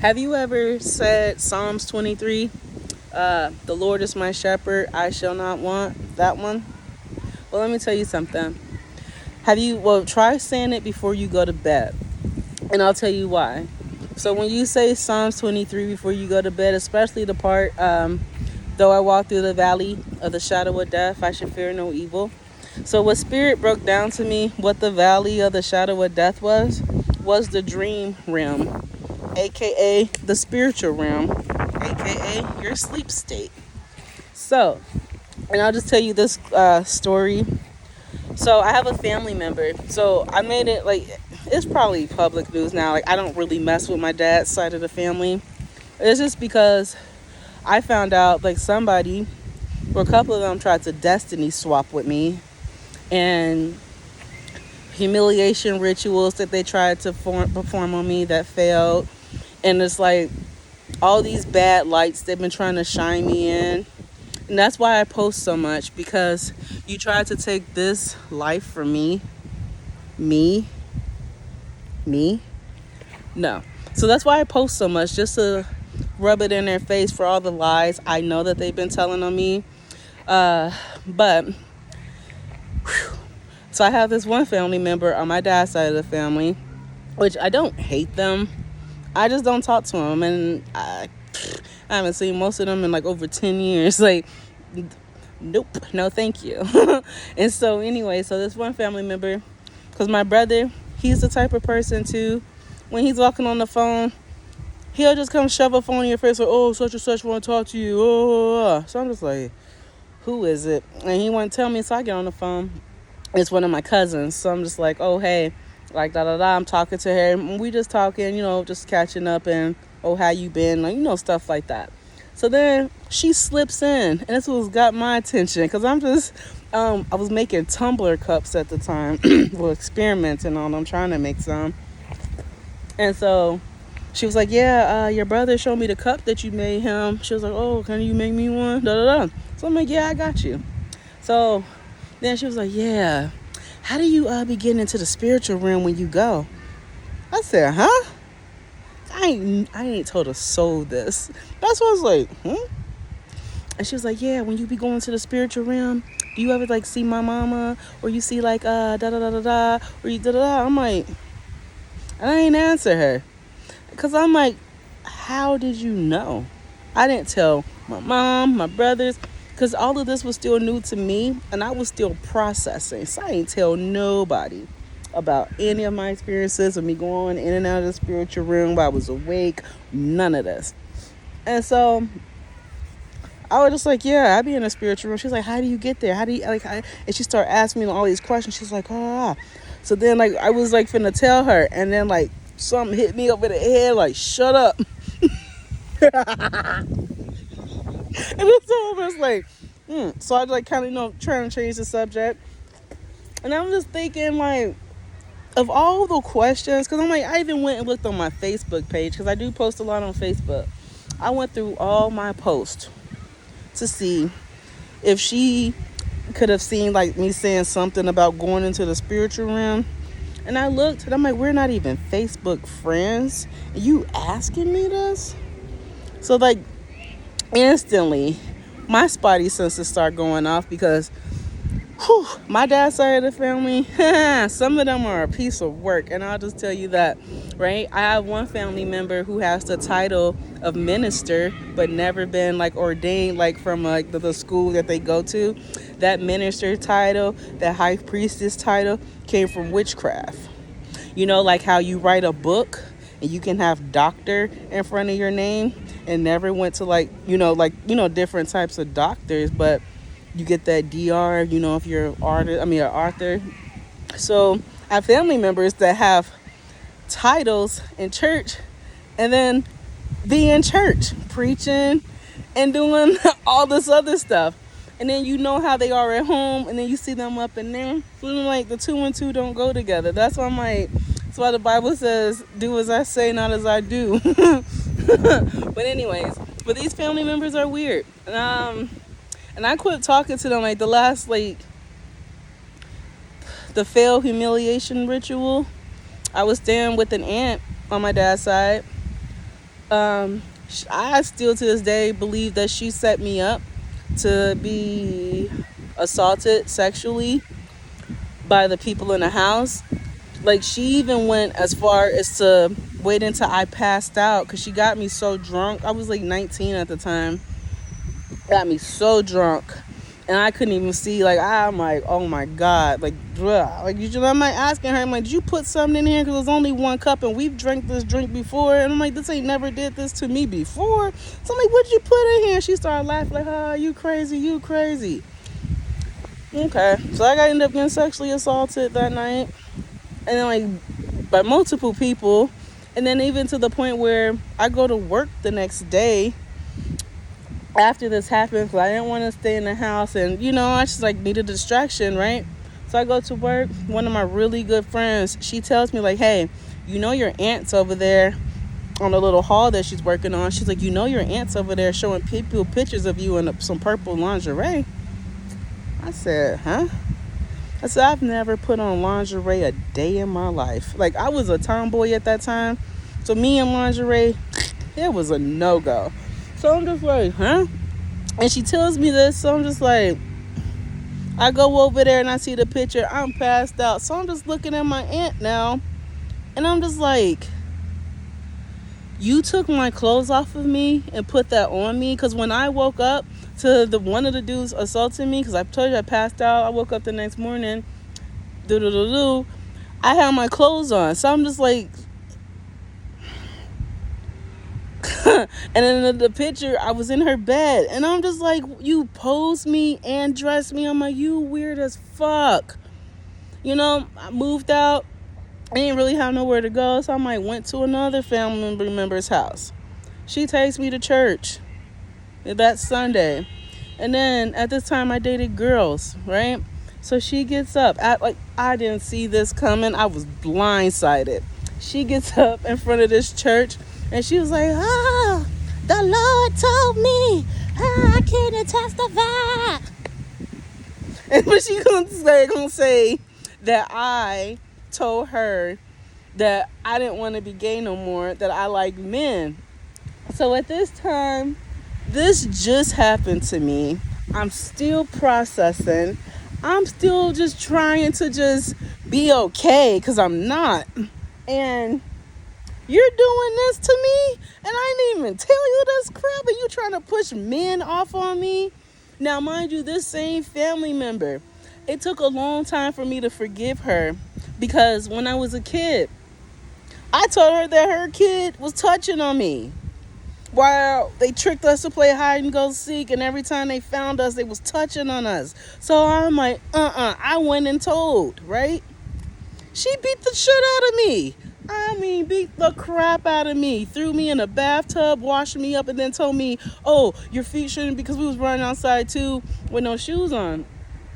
Have you ever said Psalms 23? The Lord is my shepherd, I shall not want. That one? Well, let me tell you something. Try saying it before you go to bed. And I'll tell you why. So when you say Psalms 23 before you go to bed, especially the part, though I walk through the valley of the shadow of death, I should fear no evil. So what Spirit broke down to me, what the valley of the shadow of death was the dream realm, aka the spiritual realm, aka your sleep state. So, and I'll just tell you this story. So I have a family member. So I made it like it's probably public news now. Like I don't really mess with my dad's side of the family. It's just because I found out like somebody or a couple of them tried to destiny swap with me, and humiliation rituals that they tried to perform on me that failed. And it's like all these bad lights they've been trying to shine me in. And that's why I post so much, because you tried to take this life from me. Me? No. So that's why I post so much, just to rub it in their face for all the lies I know that they've been telling on me. But so I have this one family member on my dad's side of the family, which I don't hate them. I just don't talk to them, and I haven't seen most of them in like over 10 years. Like, nope, no thank you. And so anyway, so this one family member, because my brother, he's the type of person too, when he's walking on the phone, he'll just come shove a phone in your face like, oh, such and such want to talk to you. Oh. So I'm just like, who is it? And he won't tell me, so I get on the phone. It's one of my cousins. So I'm just like, oh, hey, like da-da-da, I'm talking to her, and we just talking, just catching up, and oh, how you been, like, stuff like that. So then she slips in, and this was got my attention, because I'm just I was making tumbler cups at the time. Well, experimenting on them, trying to make some. And so she was like, yeah, your brother showed me the cup that you made him. She was like, oh, can you make me one, da-da-da. So I'm like, yeah, I got you. So then she was like, yeah, how do you be getting into the spiritual realm when you go? I said, huh? I ain't told a soul this. That's what I was like, And she was like, yeah, when you be going to the spiritual realm, do you ever like see my mama, or you see like da da da da da, or you da da da? I'm like, and I ain't answer her, because I'm like, how did you know? I didn't tell my mom, my brothers, because all of this was still new to me, and I was still processing. So I ain't tell nobody about any of my experiences of me going in and out of the spiritual room while I was awake. None of this. And so I was just like, yeah, I be in a spiritual room. She's like, how do you get there? How do you and she started asking me all these questions. She's like, ah. So then like I was like finna tell her, and then like something hit me over the head, like, shut up. And it's almost like, so I like kind of trying to change the subject, and I'm just thinking like, of all the questions, because I'm like, I even went and looked on my Facebook page, because I do post a lot on Facebook. I went through all my posts to see if she could have seen like me saying something about going into the spiritual realm. And I looked, and I'm like, we're not even Facebook friends, and you asking me this? So like instantly my spidey senses start going off, because my dad's side of the family, some of them are a piece of work. And I'll just tell you that, right? I have one family member who has the title of minister, but never been like ordained, like from like the school that they go to. That minister title, that high priestess title, came from witchcraft. Like how you write a book and you can have doctor in front of your name, and never went to different types of doctors, but you get that DR, if you're an author. So I have family members that have titles in church, and then be in church preaching and doing all this other stuff. And then how they are at home, and then you see them up in there. So I'm like, the two and two don't go together. That's why I'm like, that's why the Bible says, do as I say, not as I do. But anyways, these family members are weird. And I quit talking to them like the last, like, the failed humiliation ritual. I was staying with an aunt on my dad's side, I still to this day believe that she set me up to be assaulted sexually by the people in the house. Like, she even went as far as to wait until I passed out because she got me so drunk. I was like 19 at the time. Got me so drunk. And I couldn't even see. Like, I'm like, oh my God. Like, bruh. Like, I'm like asking her, I'm like, did you put something in here? Because there's only one cup and we've drank this drink before. And I'm like, this ain't never did this to me before. So I'm like, what did you put in here? And she started laughing like, oh, you crazy, you crazy. Okay. So I got ended up getting sexually assaulted that night. And then, like, by multiple people. And then even to the point where I go to work the next day after this happened because I didn't want to stay in the house. And, I just, like, needed a distraction, right? So I go to work. One of my really good friends, she tells me, like, hey, your aunt's over there on the little hall that she's working on. She's like, your aunt's over there showing people pictures of you in some purple lingerie. I said, huh? I said, I've never put on lingerie a day in my life. Like, I was a tomboy at that time. So me and lingerie, it was a no-go. So I'm just like, huh? And she tells me this. So I'm just like, I go over there and I see the picture. I'm passed out. So I'm just looking at my aunt now. And I'm just like, you took my clothes off of me and put that on me? Because when I woke up to one of the dudes assaulting me, because I told you I passed out, I woke up the next morning, I had my clothes on. So I'm just like, and then the picture, I was in her bed. And I'm just like, you posed me and dressed me. I'm like, you weird as fuck. I moved out. I didn't really have nowhere to go. So I went to another family member's house. She takes me to church that Sunday. And then at this time I dated girls, right? So she gets up. I didn't see this coming. I was blindsided. She gets up in front of this church and she was like, the Lord told me I couldn't testify. But she gonna say that I told her that I didn't want to be gay no more, that I like men. So at this time, this just happened to me. I'm still processing. I'm still just trying to just be okay because I'm not. And you're doing this to me and I didn't even tell you this crap, and you trying to push men off on me. Now, mind you, this same family member, it took a long time for me to forgive her because when I was a kid, I told her that her kid was touching on me. While they tricked us to play hide and go seek, and every time they found us, they was touching on us. So I'm like, I went and told, right? She beat the shit out of me. Beat the crap out of me. Threw me in a bathtub, washed me up, and then told me, oh, your feet shouldn't, because we was running outside too with no shoes on.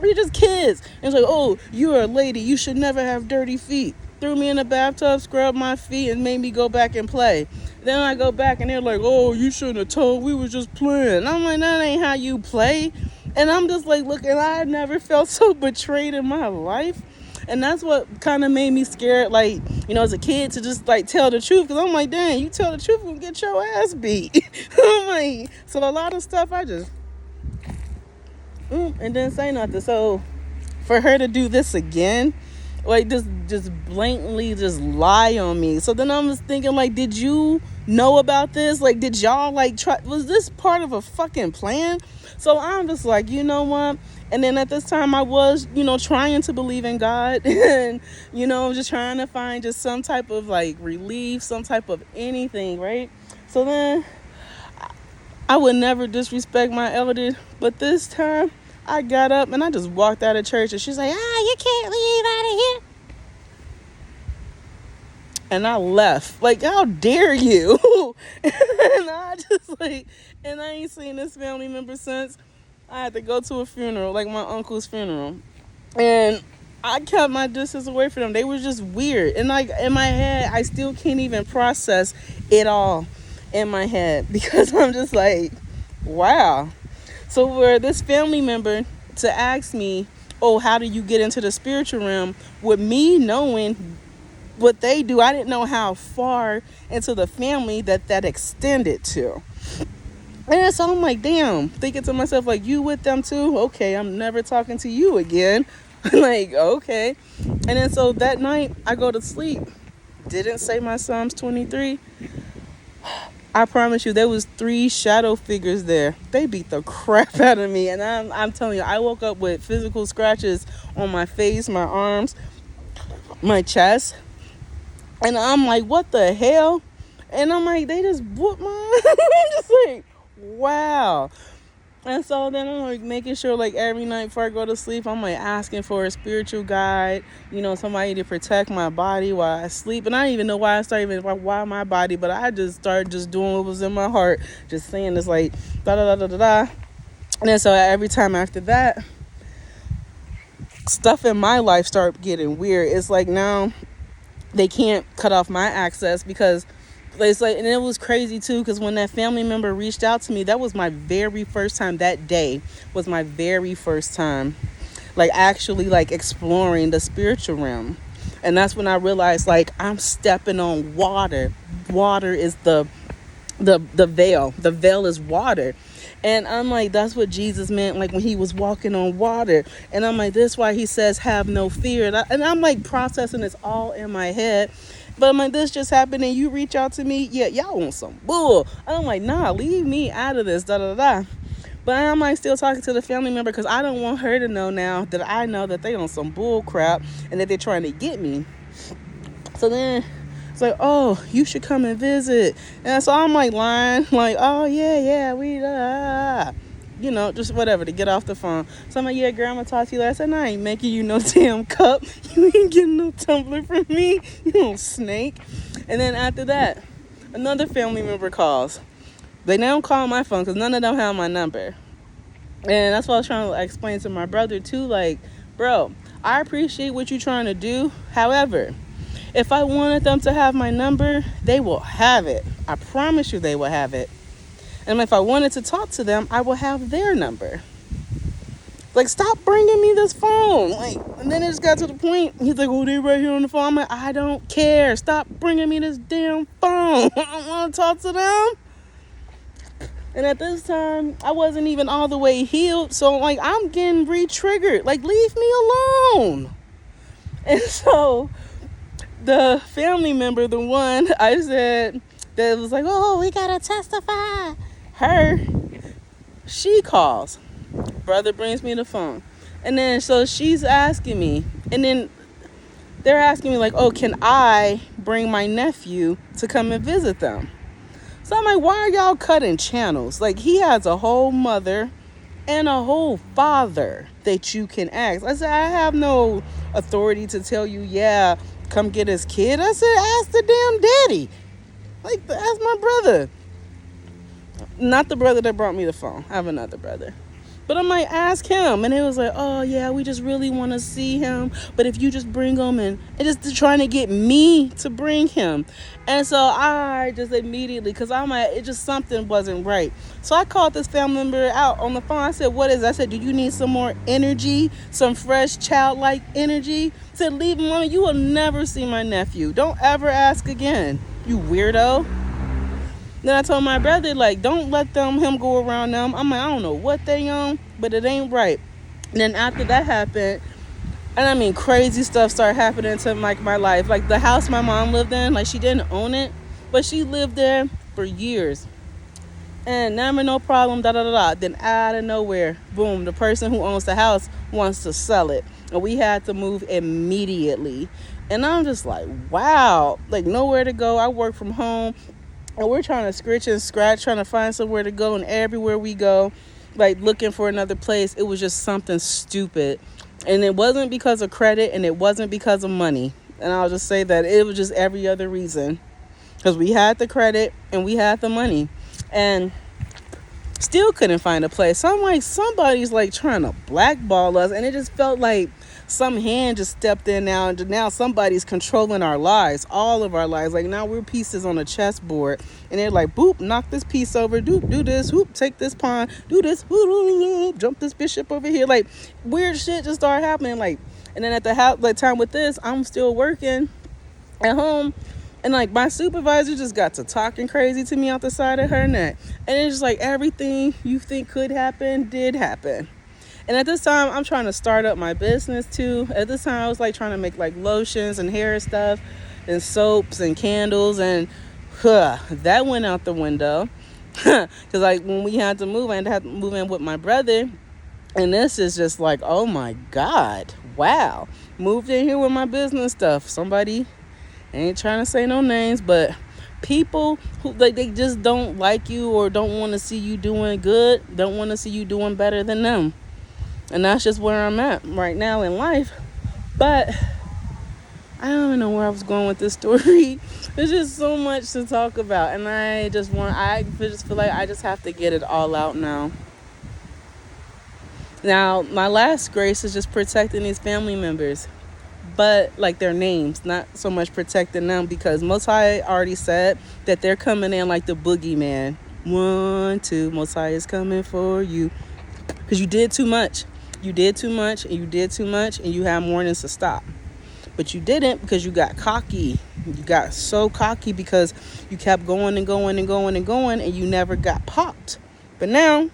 We're just kids. And it's like, oh, you're a lady. You should never have dirty feet. Threw me in the bathtub, scrubbed my feet, and made me go back and play. Then I go back and they're like, oh, you shouldn't have told. We was just playing. And I'm like, that ain't how you play. And I'm just like, look, and I never felt so betrayed in my life. And that's what kind of made me scared, like, as a kid, to just, like, tell the truth. Because I'm like, dang, you tell the truth and get your ass beat. I'm like, so a lot of stuff I just, and didn't say nothing. So for her to do this again, like, just blatantly just lie on me. So then I was thinking, like, did you know about this? Like, did y'all, like, was this part of a fucking plan? So I'm just like, you know what? And then at this time I was, trying to believe in God and, just trying to find just some type of, like, relief, some type of anything, right? So then I would never disrespect my elder, but this time I got up and I just walked out of church and she's like, you can't leave out of here. And I left. Like, how dare you? And I just and I ain't seen this family member since. I had to go to a funeral, like my uncle's funeral. And I kept my distance away from them. They were just weird. And like in my head, I still can't even process it all in my head because I'm just like, wow. So for this family member to ask me, oh, how do you get into the spiritual realm, with me knowing what they do, I didn't know how far into the family that extended to. And so I'm like, damn, thinking to myself, like, you with them too? Okay, I'm never talking to you again. Like, okay. And then so that night I go to sleep. Didn't say my Psalms 23. I promise you, there was 3 shadow figures there. They beat the crap out of me. And I'm telling you, I woke up with physical scratches on my face, my arms, my chest. And I'm like, what the hell? And I'm like, they just whooped my I'm just like, wow. And so then I'm like making sure, like, every night before I go to sleep, I'm like asking for a spiritual guide, somebody to protect my body while I sleep. And I don't even know why I started even why my body, but I just started just doing what was in my heart, just saying this, like, da da da da da da. And then so every time after that, stuff in my life started getting weird. It's like now they can't cut off my access because it's like, and it was crazy too, because when that family member reached out to me, that was my very first time. That day was my very first time, like, actually, like, exploring the spiritual realm. And that's when I realized, like, I'm stepping on water. Water is the veil. The veil is water. And I'm like, that's what Jesus meant, like, when he was walking on water. And I'm like, this is why he says, have no fear. And I'm like processing this all in my head. But I'm like, this just happened and you reach out to me? Yeah, y'all want some bull. And I'm like, nah, leave me out of this, da da da. But I'm like still talking to the family member because I don't want her to know now that I know that they on some bull crap and that they're trying to get me. So then it's like, oh, you should come and visit. And so I'm like lying, like, oh yeah, we just whatever to get off the phone. So I'm like, yeah, Grandma talked to you last night. I ain't making you no damn cup. You ain't getting no tumbler from me, you little snake. And then after that, another family member calls. They don't call my phone because none of them have my number. And that's what I was trying to explain to my brother too. Like, bro, I appreciate what you're trying to do. However, if I wanted them to have my number, they will have it. I promise you they will have it. And if I wanted to talk to them, I will have their number. Like, stop bringing me this phone. Like, and then it just got to the point. He's like, oh, they right here on the phone. I'm like, I don't care. Stop bringing me this damn phone. I don't want to talk to them. And at this time, I wasn't even all the way healed. So, like, I'm getting re-triggered. Like, leave me alone. And so the family member, the one I said that was like, oh, we got to testify. She calls. Brother brings me the phone. And then so she's asking me. And then they're asking me, like, oh, can I bring my nephew to come and visit them? So I'm like, why are y'all cutting channels? Like, he has a whole mother and a whole father that you can ask. I said, I have no authority to tell you, yeah, come get his kid. I said, ask the damn daddy. Like, ask my brother. Not the brother that brought me the phone. I have another brother. But I might ask him. And it was like, oh, yeah, we just really want to see him. But if you just bring him in, and just trying to get me to bring him. And so I just immediately, because I'm like, it just something wasn't right. So I called this family member out on the phone. I said, what is it? I said, do you need some more energy? Some fresh childlike energy? I said, leave him alone. You will never see my nephew. Don't ever ask again, you weirdo. Then I told my brother, like, don't let him go around them. I'm like, I don't know what they on, but it ain't right. And then after that happened, and I mean, crazy stuff started happening to my life. Like, the house my mom lived in, like, she didn't own it, but she lived there for years. And never no problem, da da da da. Then out of nowhere, boom, the person who owns the house wants to sell it. And we had to move immediately. And I'm just like, wow, like, nowhere to go. I work from home. And we're trying to scratch and scratch, trying to find somewhere to go. And everywhere we go, like, looking for another place, it was just something stupid. And it wasn't because of credit, and it wasn't because of money. And I'll just say that it was just every other reason. Because we had the credit and we had the money. And still couldn't find a place. So I'm like, somebody's like trying to blackball us. And it just felt like some hand just stepped in now, and now somebody's controlling our lives, all of our lives. Like, now we're pieces on a chessboard, and they're like, boop, knock this piece over, do this, whoop, take this pawn, do this, whoop, jump this bishop over here. Like, weird shit just started happening. Like, and then at the time with this, I'm still working, at home, and like my supervisor just got to talking crazy to me out the side of her neck. And it's just like everything you think could happen did happen. And at this time, I'm trying to start up my business too. At this time, I was like trying to make like lotions and hair stuff and soaps and candles, and that went out the window. Because like when we had to move, I had to move in with my brother. And this is just like, oh my God, wow. Moved in here with my business stuff. Somebody, ain't trying to say no names, but people who like they just don't like you or don't want to see you doing good, don't want to see you doing better than them. And that's just where I'm at right now in life. But I don't even know where I was going with this story. There's just so much to talk about, and I just feel like I just have to get it all out now. Now, my last grace is just protecting these family members, but like their names, not so much protecting them, because Most High already said that they're coming in like the boogeyman. 1, 2, Most High is coming for you, because you did too much. You did too much, and you did too much, and you have warnings to stop. But you didn't, because you got cocky. You got so cocky because you kept going and going and going and going, and you never got popped. But now,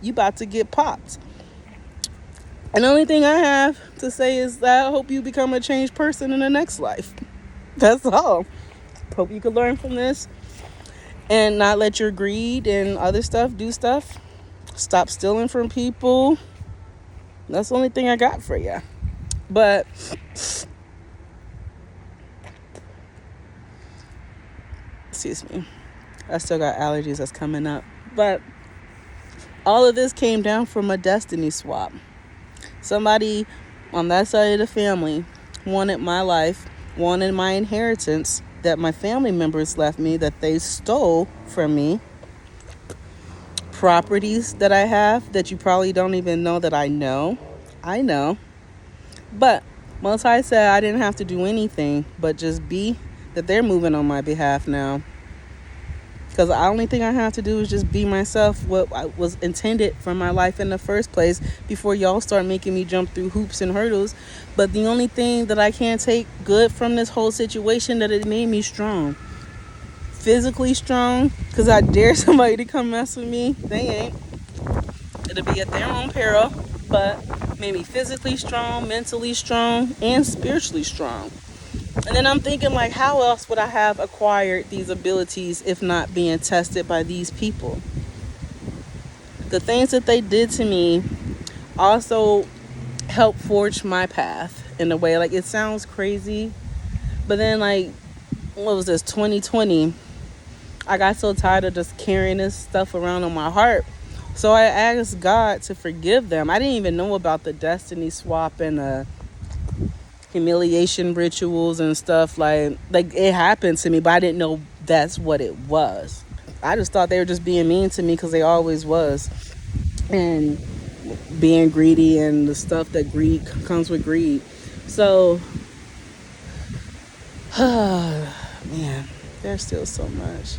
you about to get popped. And the only thing I have to say is that I hope you become a changed person in the next life. That's all. Hope you can learn from this and not let your greed and other stuff do stuff. Stop stealing from people. That's the only thing I got for you. But excuse me, I still got allergies that's coming up. But all of this came down from a destiny swap. Somebody on that side of the family wanted my life, wanted my inheritance that my family members left me, that they stole from me. Properties that I have that you probably don't even know that I know. I know. But Most High said I didn't have to do anything but just be, that they're moving on my behalf now. Because the only thing I have to do is just be myself, what I was intended for my life in the first place, before y'all start making me jump through hoops and hurdles. But the only thing that I can take good from this whole situation, that it made me strong. Physically strong, because I dare somebody to come mess with me. They ain't. It'll be at their own peril. But made me physically strong, mentally strong, and spiritually strong. And then I'm thinking, like, how else would I have acquired these abilities if not being tested by these people? The things that they did to me also helped forge my path in a way. Like, it sounds crazy, but then, like, what was this, 2020? I got so tired of just carrying this stuff around on my heart. So I asked God to forgive them. I didn't even know about the destiny swap and the humiliation rituals and stuff. Like it happened to me, but I didn't know that's what it was. I just thought they were just being mean to me, because they always was. And being greedy and the stuff that greed comes with greed. So, man, there's still so much.